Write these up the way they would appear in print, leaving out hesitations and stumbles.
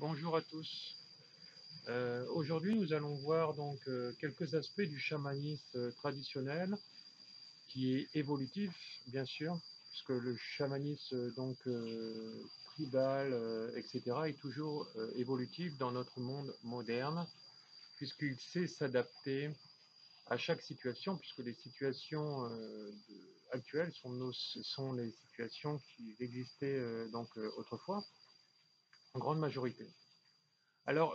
Bonjour à tous. Aujourd'hui, nous allons voir donc quelques aspects du chamanisme traditionnel, qui est évolutif, bien sûr, puisque le chamanisme tribal, etc., est toujours évolutif dans notre monde moderne, puisqu'il sait s'adapter à chaque situation, puisque les situations actuelles sont les situations qui existaient autrefois, en grande majorité. Alors,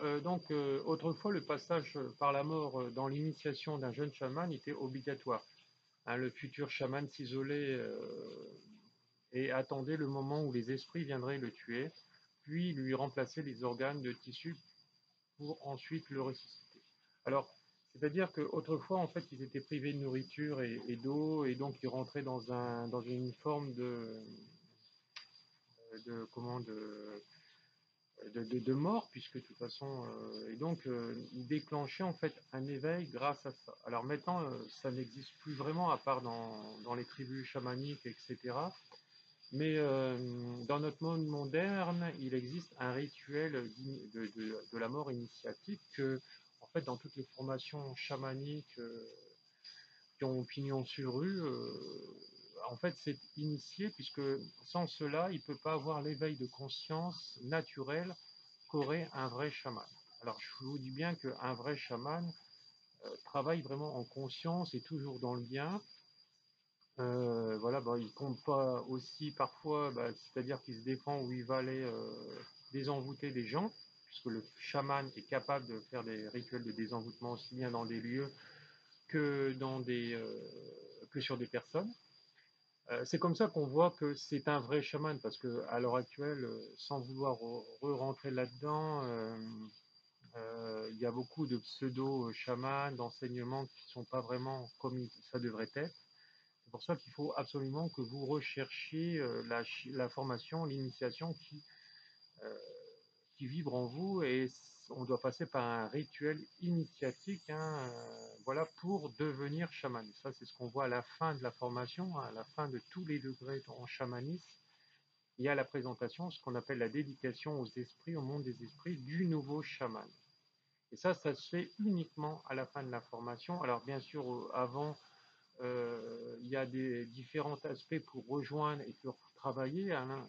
autrefois, le passage par la mort dans l'initiation d'un jeune chaman était obligatoire. Hein, le futur chaman s'isolait et attendait le moment où les esprits viendraient le tuer, puis lui remplacer les organes de tissu pour ensuite le ressusciter. Alors, c'est-à-dire qu'autrefois, en fait, ils étaient privés de nourriture et d'eau, et donc ils rentraient dans une forme de mort, puisque de toute façon, il déclenchait en fait un éveil grâce à ça. Alors maintenant, ça n'existe plus vraiment, à part dans les tribus chamaniques, etc. Mais dans notre monde moderne, il existe un rituel de la mort initiatique que, en fait, dans toutes les formations chamaniques qui ont pignon sur rue, en fait, c'est initié, puisque sans cela, il ne peut pas avoir l'éveil de conscience naturel qu'aurait un vrai chaman. Alors, je vous dis bien qu'un vrai chaman travaille vraiment en conscience et toujours dans le bien. Voilà, bah, il compte pas aussi parfois, bah, c'est-à-dire qu'il se défend ou il va aller désenvoûter des gens, puisque le chaman est capable de faire des rituels de désenvoûtement aussi bien dans des lieux que, que sur des personnes. C'est comme ça qu'on voit que c'est un vrai chaman, parce qu'à l'heure actuelle, sans vouloir re-rentrer là-dedans, il y a beaucoup de pseudo-chamans, d'enseignements qui ne sont pas vraiment comme ça devrait être. C'est pour ça qu'il faut absolument que vous recherchiez la formation, l'initiation euh, qui vibre en vous, et on doit passer par un rituel initiatique, hein, voilà, pour devenir chaman. Ça, c'est ce qu'on voit à la fin de la formation, hein, à la fin de tous les degrés en chamanisme. Il y a la présentation, ce qu'on appelle la dédication aux esprits, au monde des esprits, du nouveau chaman. Et ça se fait uniquement à la fin de la formation. Alors bien sûr, avant, il y a des différents aspects pour rejoindre et pour travailler. Hein.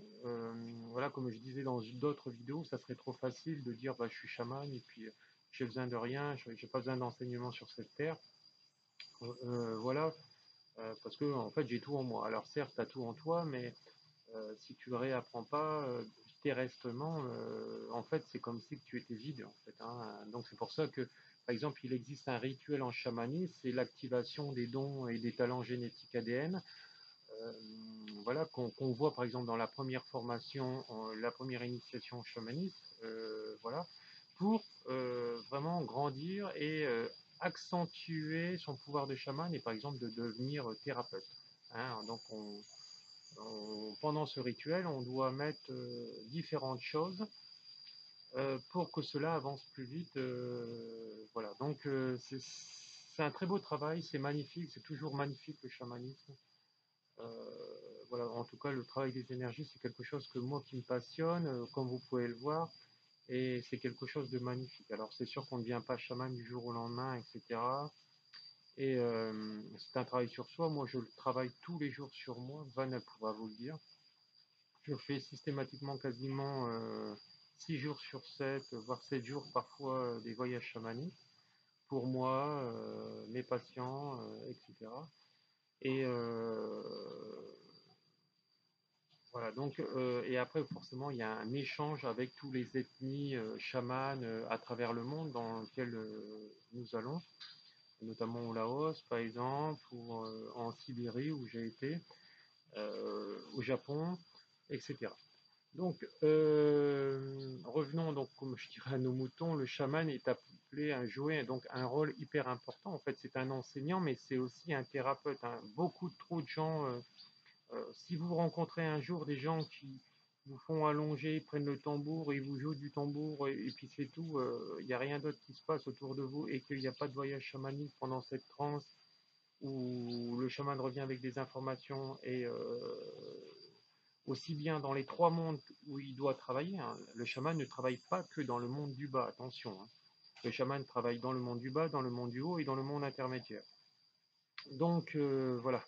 Voilà, comme je disais dans d'autres vidéos, ça serait trop facile de dire bah, je suis chaman et puis j'ai besoin de rien, j'ai pas besoin d'enseignement sur cette terre. Voilà, parce que en fait j'ai tout en moi. Alors certes, tu as tout en toi, mais si tu le réapprends pas terresтрement, en fait, c'est comme si tu étais vide, en fait. Hein. Donc c'est pour ça que, par exemple, il existe un rituel en chamanisme, c'est l'activation des dons et des talents génétiques ADN. Euh, voilà, qu'on voit par exemple dans la première formation, la première initiation au chamanisme, voilà, pour vraiment grandir et accentuer son pouvoir de chaman et par exemple de devenir thérapeute. Hein. Donc pendant ce rituel, on doit mettre différentes choses pour que cela avance plus vite. Voilà, donc c'est un très beau travail, c'est magnifique, c'est toujours magnifique le chamanisme. Euh, voilà, en tout cas, le travail des énergies, c'est quelque chose que moi qui me passionne, comme vous pouvez le voir, et c'est quelque chose de magnifique. Alors c'est sûr qu'on ne devient pas chaman du jour au lendemain, etc. Et c'est un travail sur soi. Moi, je le travaille tous les jours sur moi. Van pourra vous le dire. Je fais systématiquement quasiment 6 jours sur 7, voire 7 jours parfois, des voyages chamaniques pour moi, mes patients, etc. Et voilà, donc, et après, forcément, il y a un échange avec tous les ethnies chamanes à travers le monde dans lequel nous allons, notamment au Laos, par exemple, ou en Sibérie où j'ai été, au Japon, etc. Donc, revenons donc, comme je dirais, à nos moutons. Le chaman est appelé à jouer donc un rôle hyper important. En fait, c'est un enseignant, mais c'est aussi un thérapeute. Hein. Beaucoup trop de gens, si vous rencontrez un jour des gens qui vous font allonger, prennent le tambour et vous jouent du tambour et puis c'est tout, il n'y a rien d'autre qui se passe autour de vous et qu'il n'y a pas de voyage chamanique pendant cette transe où le chaman revient avec des informations et aussi bien dans les trois mondes où il doit travailler, hein. Le chaman ne travaille pas que dans le monde du bas, attention, hein. Le chaman travaille dans le monde du bas, dans le monde du haut et dans le monde intermédiaire. Donc voilà.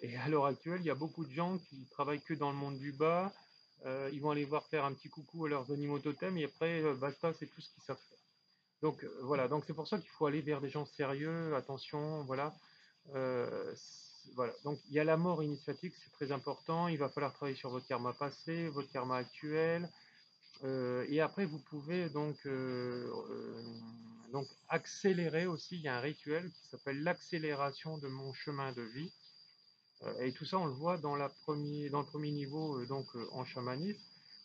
Et à l'heure actuelle, il y a beaucoup de gens qui travaillent que dans le monde du bas. Ils vont aller voir faire un petit coucou à leurs animaux totems et après, basta, c'est tout ce qu'ils savent faire. Donc voilà, donc c'est pour ça qu'il faut aller vers des gens sérieux, attention, voilà. Voilà. Donc il y a la mort initiatique, c'est très important. Il va falloir travailler sur votre karma passé, votre karma actuel. Et après, vous pouvez donc accélérer aussi. Il y a un rituel qui s'appelle l'accélération de mon chemin de vie. Et tout ça, on le voit dans le premier niveau, en chamanisme.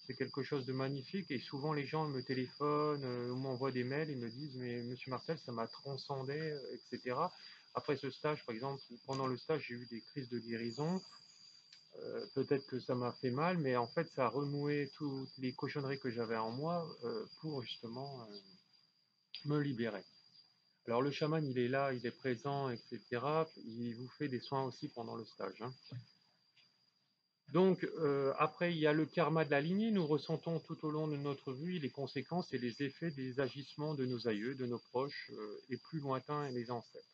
C'est quelque chose de magnifique. Et souvent, les gens me téléphonent ou m'envoient des mails et me disent, mais Monsieur Martel, ça m'a transcendé, etc. Après ce stage, par exemple, pendant le stage, j'ai eu des crises de guérison. Peut-être que ça m'a fait mal, mais en fait, ça a remoué toutes les cochonneries que j'avais en moi pour justement me libérer. Alors le chaman, il est là, il est présent, etc. Il vous fait des soins aussi pendant le stage, hein. Donc après, il y a le karma de la lignée. Nous ressentons tout au long de notre vie les conséquences et les effets des agissements de nos aïeux, de nos proches, les plus lointains et les ancêtres.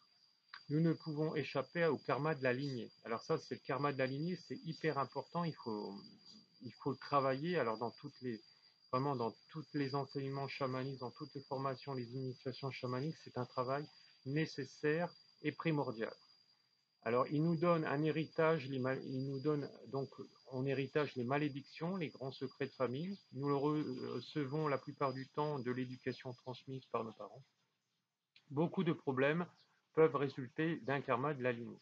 Nous ne pouvons échapper au karma de la lignée. Alors ça, c'est le karma de la lignée, c'est hyper important. Il faut le travailler. Alors vraiment dans tous les enseignements chamaniques, dans toutes les formations, les initiations chamaniques, c'est un travail nécessaire et primordial. Alors, il nous donne un héritage, il nous donne donc en héritage les malédictions, les grands secrets de famille. Nous le recevons la plupart du temps de l'éducation transmise par nos parents. Beaucoup de problèmes peuvent résulter d'un karma de la lignée.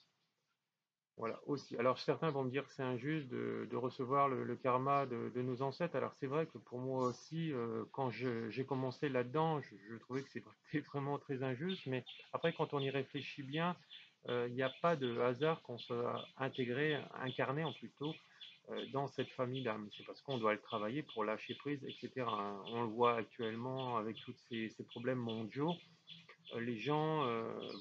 Voilà, aussi. Alors certains vont me dire que c'est injuste de recevoir le karma de nos ancêtres. Alors c'est vrai que pour moi aussi, quand j'ai commencé là-dedans, je trouvais que c'était vraiment très injuste. Mais après, quand on y réfléchit bien, il n'y a pas de hasard qu'on soit intégré, incarné en plutôt, dans cette famille d'âmes. C'est parce qu'on doit le travailler pour lâcher prise, etc., hein. On le voit actuellement avec tous ces problèmes mondiaux. Les gens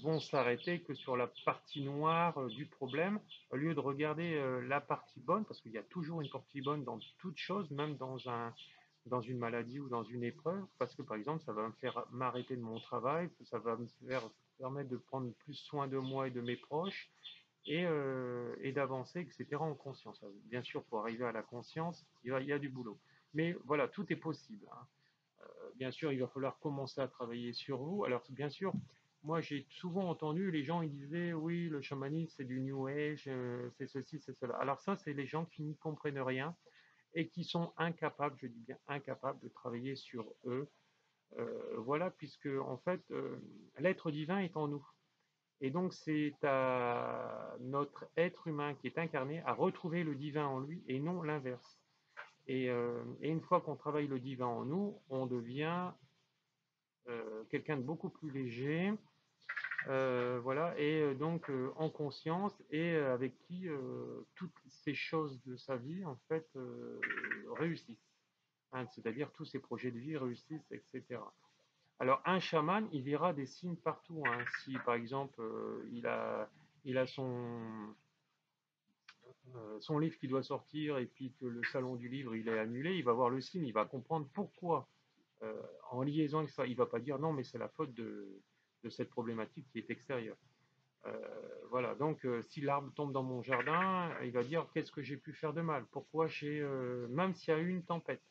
vont s'arrêter que sur la partie noire du problème, au lieu de regarder la partie bonne, parce qu'il y a toujours une partie bonne dans toute chose, même dans une maladie ou dans une épreuve, parce que par exemple, ça va me faire m'arrêter de mon travail, ça va me permettre de prendre plus soin de moi et de mes proches, et d'avancer, etc., en conscience. Bien sûr, pour arriver à la conscience, il y a du boulot. Mais voilà, tout est possible, hein. Bien sûr, il va falloir commencer à travailler sur vous. Alors, bien sûr, moi, j'ai souvent entendu les gens, ils disaient, oui, le chamanisme, c'est du New Age, c'est ceci, c'est cela. Alors ça, c'est les gens qui n'y comprennent rien et qui sont incapables, je dis bien incapables, de travailler sur eux. Voilà, puisque, en fait, l'être divin est en nous. Et donc, c'est à notre être humain qui est incarné à retrouver le divin en lui et non l'inverse. Et une fois qu'on travaille le divin en nous, on devient quelqu'un de beaucoup plus léger, voilà, et donc en conscience et avec qui toutes ces choses de sa vie en fait réussissent, hein, c'est-à-dire tous ses projets de vie réussissent, etc. Alors un chaman, il verra des signes partout, hein. Si par exemple il a son livre qui doit sortir et puis que le salon du livre il est annulé, il va voir le signe, il va comprendre pourquoi. En liaison avec ça, il ne va pas dire non, mais c'est la faute de cette problématique qui est extérieure. Euh, voilà, donc si l'arbre tombe dans mon jardin, il va dire qu'est-ce que j'ai pu faire de mal, pourquoi même s'il y a eu une tempête.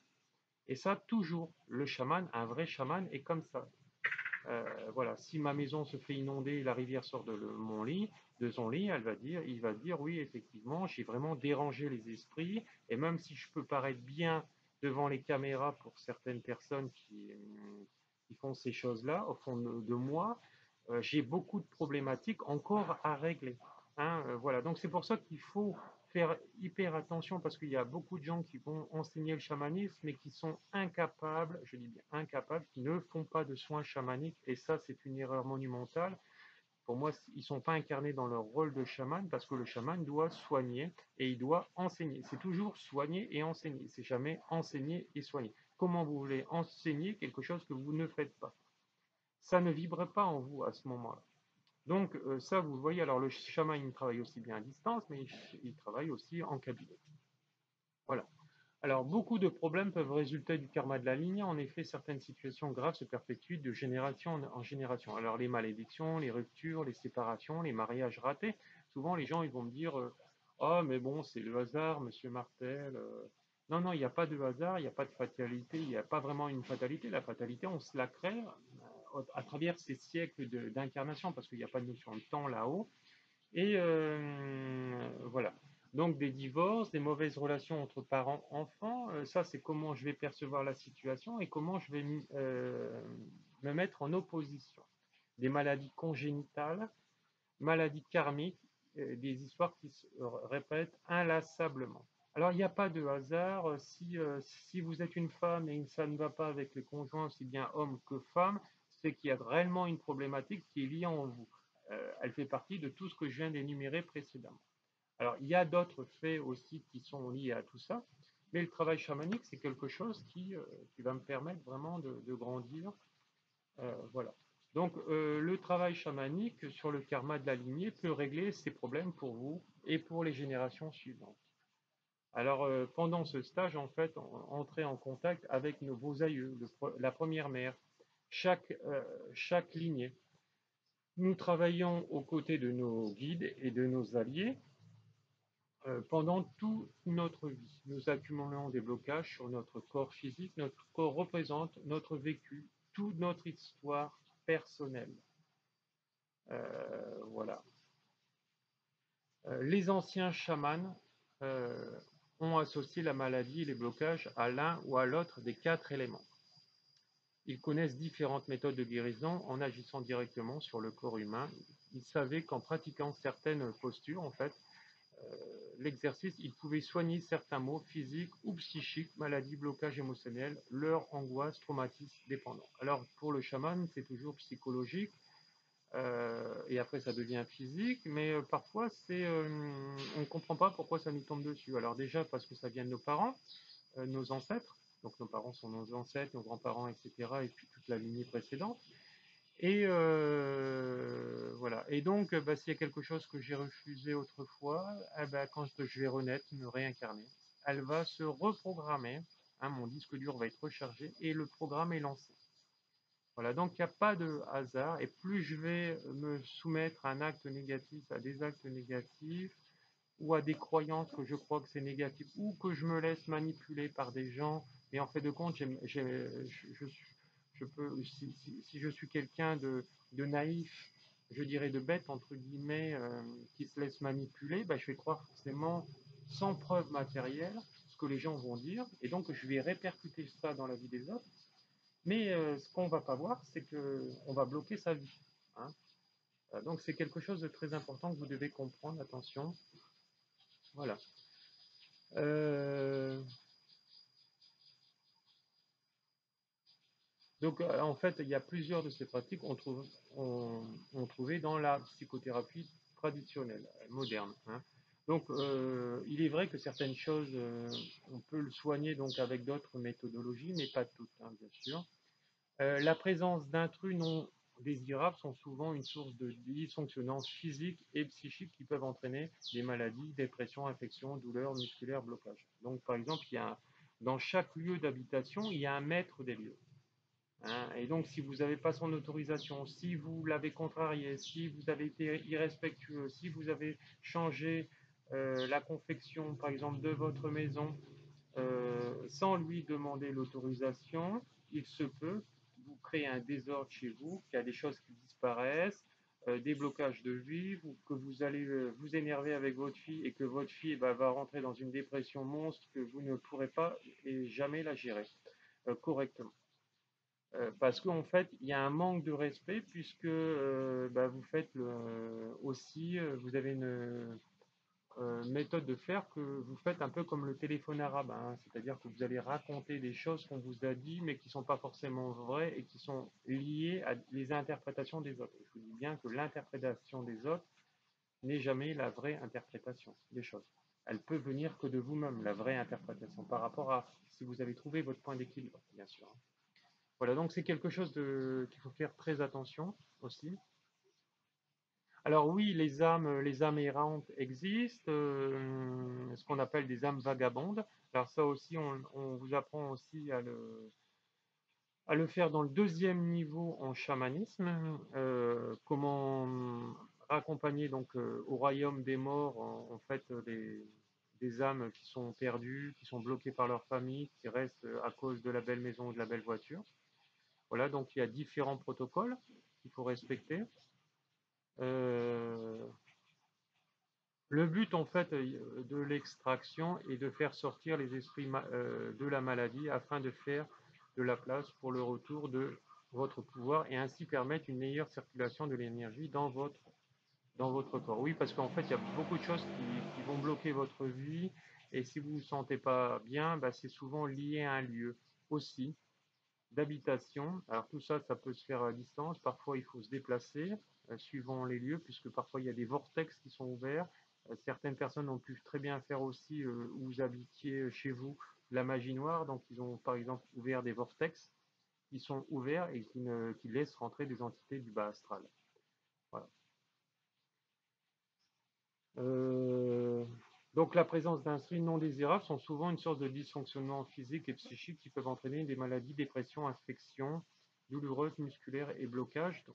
Et ça, toujours, le chaman, un vrai chaman est comme ça. Voilà, si ma maison se fait inonder, la rivière sort de son lit, il va dire oui, effectivement, j'ai vraiment dérangé les esprits, et même si je peux paraître bien devant les caméras pour certaines personnes qui font ces choses-là, au fond de moi, j'ai beaucoup de problématiques encore à régler, hein. Voilà, donc c'est pour ça qu'il faut faire hyper attention parce qu'il y a beaucoup de gens qui vont enseigner le chamanisme mais qui sont incapables, je dis bien incapables, qui ne font pas de soins chamaniques et ça c'est une erreur monumentale. Pour moi, ils ne sont pas incarnés dans leur rôle de chaman parce que le chaman doit soigner et il doit enseigner. C'est toujours soigner et enseigner, c'est jamais enseigner et soigner. Comment vous voulez enseigner quelque chose que vous ne faites pas? Ça ne vibre pas en vous à ce moment-là. Donc ça, vous le voyez, alors le chaman, il travaille aussi bien à distance, mais il travaille aussi en cabinet. Voilà. Alors, beaucoup de problèmes peuvent résulter du karma de la ligne. En effet, certaines situations graves se perpétuent de génération en génération. Alors, les malédictions, les ruptures, les séparations, les mariages ratés. Souvent, les gens ils vont me dire oh, mais bon, c'est le hasard, monsieur Martel. Non, non, il n'y a pas de hasard, il n'y a pas de fatalité, il n'y a pas vraiment une fatalité. La fatalité, on se la crée à travers ces siècles d'incarnation, parce qu'il n'y a pas de notion de temps là-haut. Et voilà. Donc des divorces, des mauvaises relations entre parents-enfants, ça c'est comment je vais percevoir la situation et comment je vais me mettre en opposition. Des maladies congénitales, maladies karmiques, des histoires qui se répètent inlassablement. Alors il n'y a pas de hasard, si vous êtes une femme et ça ne va pas avec le conjoint, aussi bien homme que femme, c'est qu'il y a réellement une problématique qui est liée en vous. Elle fait partie de tout ce que je viens d'énumérer précédemment. Alors, il y a d'autres faits aussi qui sont liés à tout ça, mais le travail chamanique, c'est quelque chose qui va me permettre vraiment de grandir. Voilà. Donc, le travail chamanique sur le karma de la lignée peut régler ces problèmes pour vous et pour les générations suivantes. Alors, pendant ce stage, en fait, entrez en contact avec vos aïeux, la première mère, chaque lignée. Nous travaillons aux côtés de nos guides et de nos alliés pendant toute notre vie. Nous accumulons des blocages sur notre corps physique. Notre corps représente notre vécu, toute notre histoire personnelle. Voilà. Les anciens chamans ont associé la maladie et les blocages à l'un ou à l'autre des 4 éléments. Ils connaissent différentes méthodes de guérison en agissant directement sur le corps humain. Ils savaient qu'en pratiquant certaines postures, en fait, l'exercice, ils pouvaient soigner certains maux physiques ou psychiques, maladies, blocages émotionnels, leur angoisse, traumatisme, dépendant. Alors pour le chaman, c'est toujours psychologique, et après ça devient physique, mais parfois on ne comprend pas pourquoi ça nous tombe dessus. Alors déjà parce que ça vient de nos parents, nos ancêtres, donc nos parents sont nos ancêtres, nos grands-parents, etc., et puis toute la lignée précédente. Et voilà. Et donc, s'il y a quelque chose que j'ai refusé autrefois, quand je vais renaître, me réincarner, elle va se reprogrammer. Hein, mon disque dur va être rechargé et le programme est lancé. Voilà, donc il n'y a pas de hasard. Et plus je vais me soumettre à un acte négatif, à des actes négatifs, ou à des croyances que je crois que c'est négatif, ou que je me laisse manipuler par des gens, et en fait de compte, je peux, si je suis quelqu'un de naïf, je dirais de bête, entre guillemets, qui se laisse manipuler, je vais croire forcément, sans preuve matérielle, ce que les gens vont dire, et donc je vais répercuter ça dans la vie des autres, mais ce qu'on ne va pas voir, c'est qu'on va bloquer sa vie. Hein. Donc c'est quelque chose de très important que vous devez comprendre, attention. Voilà. Euh, donc, en fait, il y a plusieurs de ces pratiques on trouvait dans la psychothérapie traditionnelle, moderne. Hein. Donc, il est vrai que certaines choses, on peut le soigner donc avec d'autres méthodologies, mais pas toutes, hein, bien sûr. La présence d'intrus non désirables sont souvent une source de dysfonctionnance physique et psychique qui peuvent entraîner des maladies, dépressions, infections, douleurs musculaires, blocages. Donc, par exemple, dans chaque lieu d'habitation, il y a un maître des lieux. Hein, et donc, si vous n'avez pas son autorisation, si vous l'avez contrarié, si vous avez été irrespectueux, si vous avez changé la confection, par exemple, de votre maison, sans lui demander l'autorisation, il se peut vous créer un désordre chez vous, qu'il y a des choses qui disparaissent, des blocages de vie, que vous allez vous énerver avec votre fille et que votre fille va rentrer dans une dépression monstre que vous ne pourrez pas et jamais la gérer correctement. Parce qu'en fait, il y a un manque de respect puisque vous faites aussi, vous avez une méthode de faire que vous faites un peu comme le téléphone arabe, hein, c'est-à-dire que vous allez raconter des choses qu'on vous a dit mais qui ne sont pas forcément vraies et qui sont liées à les interprétations des autres. Je vous dis bien que l'interprétation des autres n'est jamais la vraie interprétation des choses. Elle peut venir que de vous-même, la vraie interprétation, par rapport à si vous avez trouvé votre point d'équilibre, bien sûr. Voilà, donc c'est quelque chose qu'il faut faire très attention aussi. Alors oui, les âmes errantes existent, ce qu'on appelle des âmes vagabondes. Alors ça aussi, on vous apprend aussi à le faire dans le deuxième niveau en chamanisme, comment raccompagner donc au royaume des morts en fait des âmes qui sont perdues, qui sont bloquées par leur famille, qui restent à cause de la belle maison ou de la belle voiture. Voilà, donc il y a différents protocoles qu'il faut respecter. Euh, le but en fait de l'extraction est de faire sortir les esprits de la maladie afin de faire de la place pour le retour de votre pouvoir et ainsi permettre une meilleure circulation de l'énergie dans votre corps. Oui, parce qu'en fait, il y a beaucoup de choses qui vont bloquer votre vie et si vous ne vous sentez pas bien, bah, c'est souvent lié à un lieu aussi d'habitation. Alors tout ça, ça peut se faire à distance. Parfois, il faut se déplacer suivant les lieux, puisque parfois il y a des vortex qui sont ouverts. Certaines personnes ont pu très bien faire aussi, où vous habitiez chez vous, la magie noire. Donc ils ont par exemple ouvert des vortex qui sont ouverts et qui laissent rentrer des entités du bas astral. Voilà. Euh, donc la présence d'inscrits non désirables sont souvent une source de dysfonctionnement physique et psychique qui peuvent entraîner des maladies, dépressions, infections douloureuses, musculaires et blocages.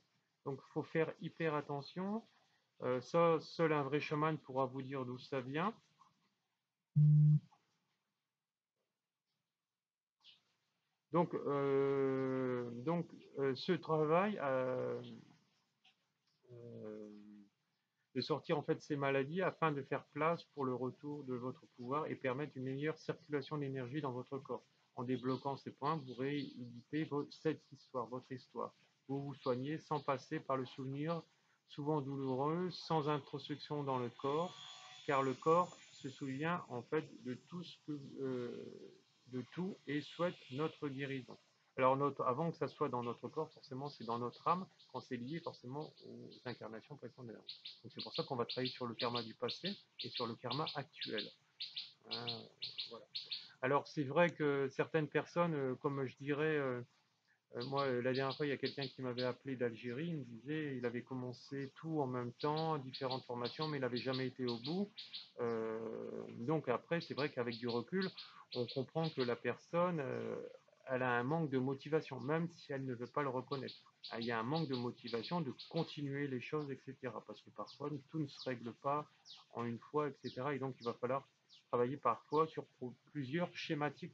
Donc il faut faire hyper attention. Ça, seul un vrai chaman pourra vous dire d'où ça vient. Donc, ce travail euh, de sortir en fait ces maladies afin de faire place pour le retour de votre pouvoir et permettre une meilleure circulation d'énergie dans votre corps. En débloquant ces points, vous rééditez cette histoire, votre histoire. Vous vous soignez sans passer par le souvenir, souvent douloureux, sans introspection dans le corps, car le corps se souvient en fait de tout de tout et souhaite notre guérison. Alors avant que ça soit dans notre corps, forcément c'est dans notre âme, quand c'est lié forcément aux incarnations précédentes. Donc c'est pour ça qu'on va travailler sur le karma du passé et sur le karma actuel. Hein, voilà. Alors c'est vrai que certaines personnes, comme je dirais, moi la dernière fois il y a quelqu'un qui m'avait appelé d'Algérie, il me disait il avait commencé tout en même temps, différentes formations, mais il n'avait jamais été au bout. Donc après c'est vrai qu'avec du recul, on comprend que la personne, elle a un manque de motivation, même si elle ne veut pas le reconnaître. Il y a un manque de motivation de continuer les choses, etc. Parce que parfois, tout ne se règle pas en une fois, etc. Et donc, il va falloir travailler parfois sur plusieurs schématiques,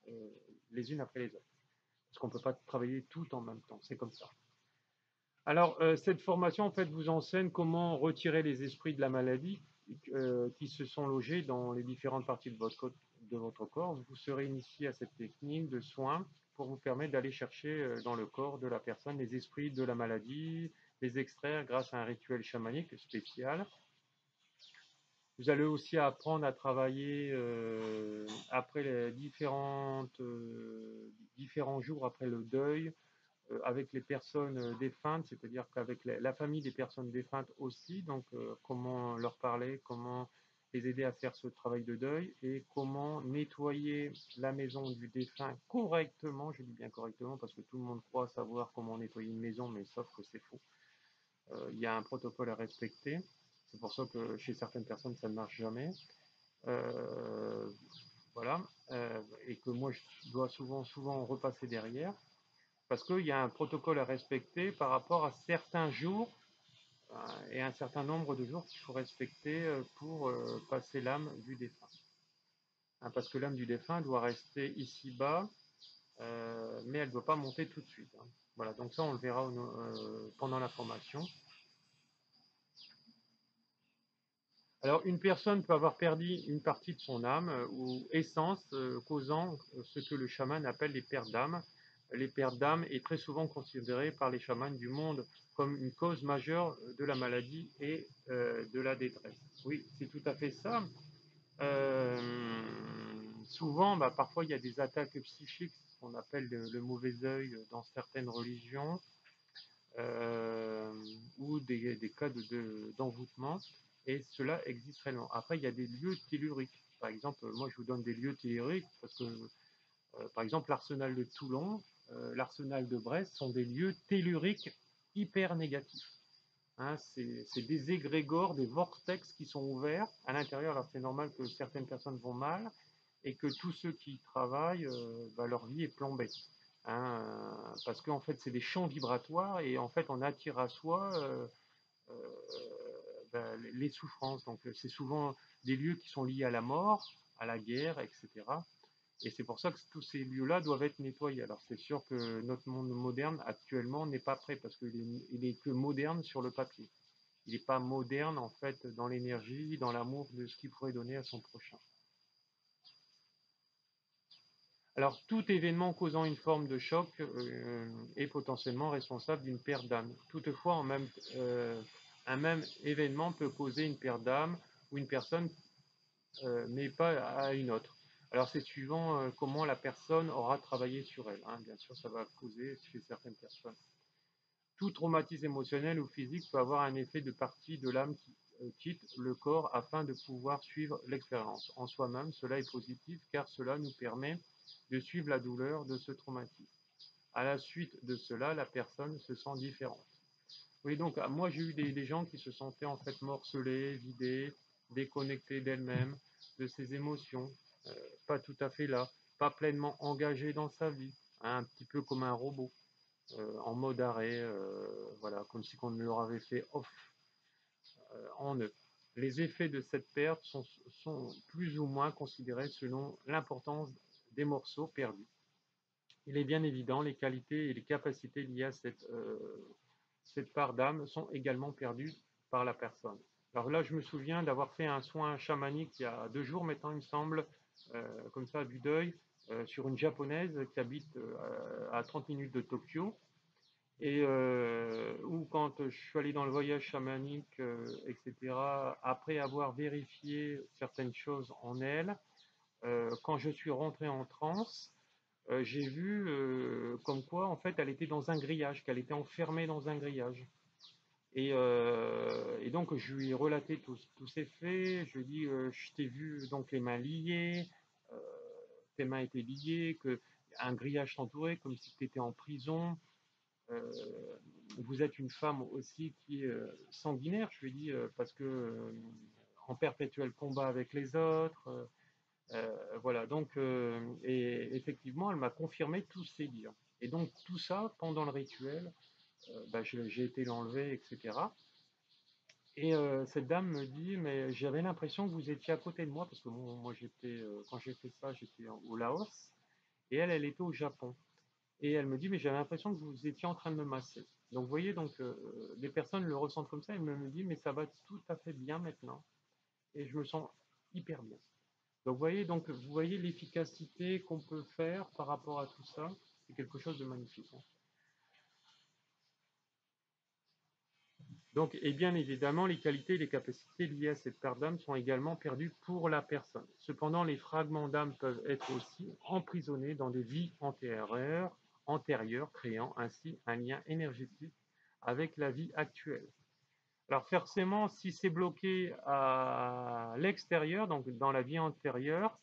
euh, les unes après les autres. Parce qu'on ne peut pas travailler tout en même temps, c'est comme ça. Alors, cette formation, en fait, vous enseigne comment retirer les esprits de la maladie qui se sont logés dans les différentes parties de votre corps. Vous serez initié à cette technique de soins pour vous permettre d'aller chercher dans le corps de la personne les esprits de la maladie, les extraire grâce à un rituel chamanique spécial. Vous allez aussi apprendre à travailler après les différents jours après le deuil, avec les personnes défuntes, c'est-à-dire qu'avec la famille des personnes défuntes aussi, donc comment leur parler, comment les aider à faire ce travail de deuil et comment nettoyer la maison du défunt correctement, je dis bien correctement parce que tout le monde croit savoir comment nettoyer une maison, mais sauf que c'est faux. Il y a un protocole à respecter, c'est pour ça que chez certaines personnes ça ne marche jamais. Euh, voilà, et que moi je dois souvent repasser derrière parce qu'il y a un protocole à respecter par rapport à certains jours et un certain nombre de jours qu'il faut respecter pour passer l'âme du défunt. Hein, parce que l'âme du défunt doit rester ici-bas, mais elle ne doit pas monter tout de suite. Hein. Voilà, donc ça on le verra pendant la formation. Alors une personne peut avoir perdu une partie de son âme ou essence, causant ce que le chaman appelle les pertes d'âme. Les pertes d'âme est très souvent considérée par les chamans du monde comme une cause majeure de la maladie et de la détresse. Oui, c'est tout à fait ça. Euh, Souvent, bah, parfois il y a des attaques psychiques, ce qu'on appelle le mauvais œil dans certaines religions, ou des cas d'envoûtement, et cela existe réellement. Après, il y a des lieux telluriques. Par exemple, moi je vous donne des lieux telluriques parce que, par exemple, l'arsenal de Toulon, l'arsenal de Brest sont des lieux telluriques hyper négatifs. Hein, c'est des égrégores, des vortex qui sont ouverts à l'intérieur. Alors c'est normal que certaines personnes vont mal, et que tous ceux qui y travaillent, bah, leur vie est plombée. Hein, parce qu'en fait, c'est des champs vibratoires et en fait, on attire à soi euh, bah, les souffrances. Donc, c'est souvent des lieux qui sont liés à la mort, à la guerre, etc. Et c'est pour ça que tous ces lieux-là doivent être nettoyés. Alors, c'est sûr que notre monde moderne, actuellement, n'est pas prêt parce qu'il est que moderne sur le papier. Il n'est pas moderne, en fait, dans l'énergie, dans l'amour de ce qu'il pourrait donner à son prochain. Alors, tout événement causant une forme de choc est potentiellement responsable d'une perte d'âme. Toutefois, un même événement peut causer une perte d'âme ou une personne, mais pas à une autre. Alors, c'est suivant comment la personne aura travaillé sur elle. Hein. Bien sûr, ça va causer chez certaines personnes. Tout traumatisme émotionnel ou physique peut avoir un effet de partie de l'âme qui quitte le corps afin de pouvoir suivre l'expérience. En soi-même, cela est positif car cela nous permet de suivre la douleur de ce traumatisme. À la suite de cela, la personne se sent différente. Oui, donc moi j'ai eu des gens qui se sentaient en fait morcelés, vidés, déconnectés d'elles-mêmes, de ses émotions, pas tout à fait là, pas pleinement engagés dans sa vie, hein, un petit peu comme un robot en mode arrêt, voilà, comme si on leur avait fait off en eux. Les effets de cette perte sont plus ou moins considérés selon l'importance des morceaux perdus. Il est bien évident, les qualités et les capacités liées à cette part d'âme sont également perdues par la personne. Alors là, je me souviens d'avoir fait un soin chamanique il y a 2 jours maintenant, il me semble, comme ça, du deuil, sur une japonaise qui habite à 30 minutes de Tokyo et où quand je suis allé dans le voyage chamanique, etc., après avoir vérifié certaines choses en elle, quand je suis rentré en transe, j'ai vu comme quoi en fait elle était dans un grillage, qu'elle était enfermée dans un grillage. Et donc je lui ai relaté tous ces faits, je lui ai dit je t'ai vu donc les mains liées, euh, tes mains étaient liées, que un grillage t'entourait comme si tu étais en prison. Euh, Vous êtes une femme aussi qui est sanguinaire, je lui ai dit, parce que en perpétuel combat avec les autres. Voilà, donc, et effectivement, elle m'a confirmé tous ces dires. Et donc, tout ça, pendant le rituel, bah, j'ai été l'enlever, etc. Et cette dame me dit, mais j'avais l'impression que vous étiez à côté de moi, parce que moi j'étais, quand j'ai fait ça, j'étais au Laos, et elle était au Japon. Et elle me dit, mais j'avais l'impression que vous étiez en train de me masser. Donc, vous voyez, donc, les personnes le ressentent comme ça, elle me dit, mais ça va tout à fait bien maintenant. Et je me sens hyper bien. Vous voyez l'efficacité qu'on peut faire par rapport à tout ça, c'est quelque chose de magnifique. Hein. Donc, et bien évidemment, les qualités et les capacités liées à cette perte d'âme sont également perdues pour la personne. Cependant, les fragments d'âme peuvent être aussi emprisonnés dans des vies antérieures, créant ainsi un lien énergétique avec la vie actuelle. Alors forcément, si c'est bloqué à l'extérieur, donc dans la vie antérieure,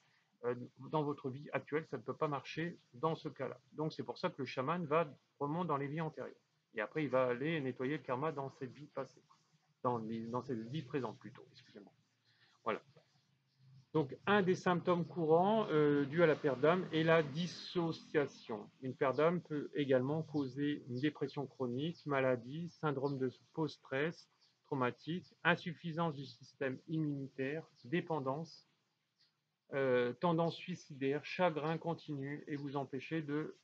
dans votre vie actuelle, ça ne peut pas marcher dans ce cas-là. Donc c'est pour ça que le chaman remonte dans les vies antérieures. Et après, il va aller nettoyer le karma dans cette vie passée, dans cette vie présente plutôt, excusez-moi. Voilà. Donc un des symptômes courants dus à la perte d'âme est la dissociation. Une perte d'âme peut également causer une dépression chronique, maladie, syndrome de post-stress, traumatique, insuffisance du système immunitaire, dépendance, tendance suicidaire, chagrin continu et vous empêcher de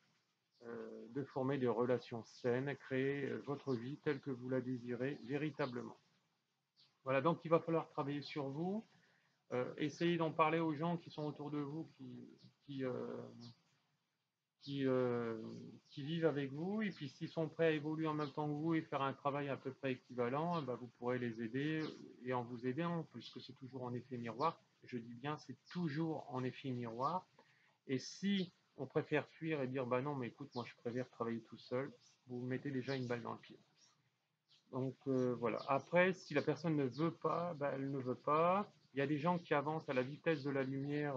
former des relations saines, créer votre vie telle que vous la désirez véritablement. Voilà, donc il va falloir travailler sur vous, essayez d'en parler aux gens qui sont autour de vous, qui, euh, qui, euh, qui vivent avec vous, et puis s'ils sont prêts à évoluer en même temps que vous et faire un travail à peu près équivalent, bah, vous pourrez les aider, et en vous aidant, puisque c'est toujours en effet miroir, je dis bien c'est toujours en effet miroir, et si on préfère fuir et dire bah non mais écoute moi je préfère travailler tout seul, vous mettez déjà une balle dans le pied. Donc voilà. Après, si la personne ne veut pas, bah, elle ne veut pas. Il y a des gens qui avancent à la vitesse de la lumière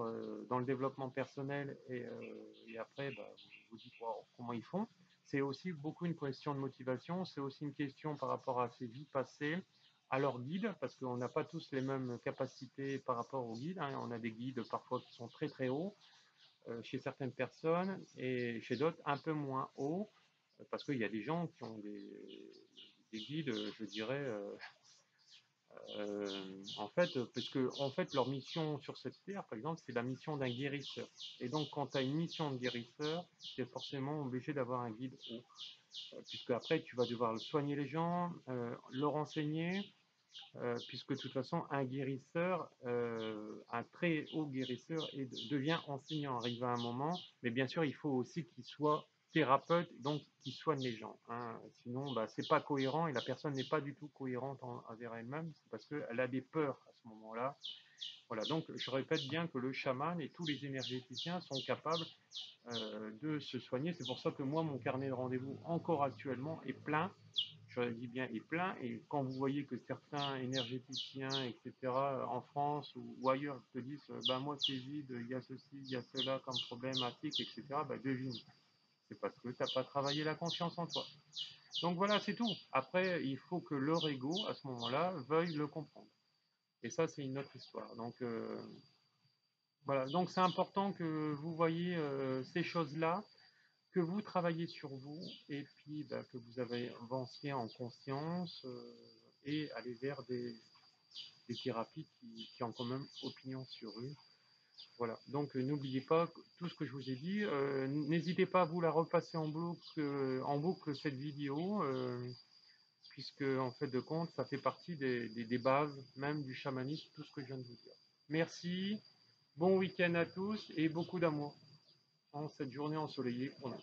dans le développement personnel et après, bah, vous dites wow, comment ils font. C'est aussi beaucoup une question de motivation. C'est aussi une question par rapport à ses vies passées, à leur guide, parce qu'on n'a pas tous les mêmes capacités par rapport aux guides, hein. On a des guides parfois qui sont très très hauts chez certaines personnes et chez d'autres un peu moins hauts, parce qu'il y a des gens qui ont des guides, je dirais, en fait, parce que en fait, leur mission sur cette terre, par exemple, c'est la mission d'un guérisseur. Et donc, quand tu as une mission de guérisseur, tu es forcément obligé d'avoir un guide haut, puisque après, tu vas devoir soigner les gens, leur enseigner, puisque de toute façon, un guérisseur, un très haut guérisseur, devient enseignant, arrive à un moment, mais bien sûr, il faut aussi qu'il soit thérapeute, donc qu'il soigne les gens, hein. Sinon, bah, c'est pas cohérent et la personne n'est pas du tout cohérente envers elle-même, c'est parce qu'elle a des peurs à ce moment-là. Voilà, donc je répète bien que le chaman et tous les énergéticiens sont capables de se soigner. C'est pour ça que moi, mon carnet de rendez-vous, encore actuellement, est plein. Je dis bien est plein. Et quand vous voyez que certains énergéticiens, etc., en France ou ailleurs, te disent bah, moi, c'est vide, il y a ceci, il y a cela comme problématique, etc., bah, devine. C'est parce que tu n'as pas travaillé la confiance en toi. Donc voilà, c'est tout. Après, il faut que leur ego, à ce moment-là, veuille le comprendre. Et ça, c'est une autre histoire. Donc, voilà. Donc, c'est important que vous voyez ces choses-là, que vous travaillez sur vous et puis bah, que vous avanciez en conscience et aller vers des thérapies qui ont quand même opinion sur eux. Voilà, donc n'oubliez pas tout ce que je vous ai dit. N'hésitez pas à vous la repasser en boucle cette vidéo, puisque en fait de compte, ça fait partie des bases même du chamanisme, tout ce que je viens de vous dire. Merci, bon week-end à tous et beaucoup d'amour en cette journée ensoleillée pour nous.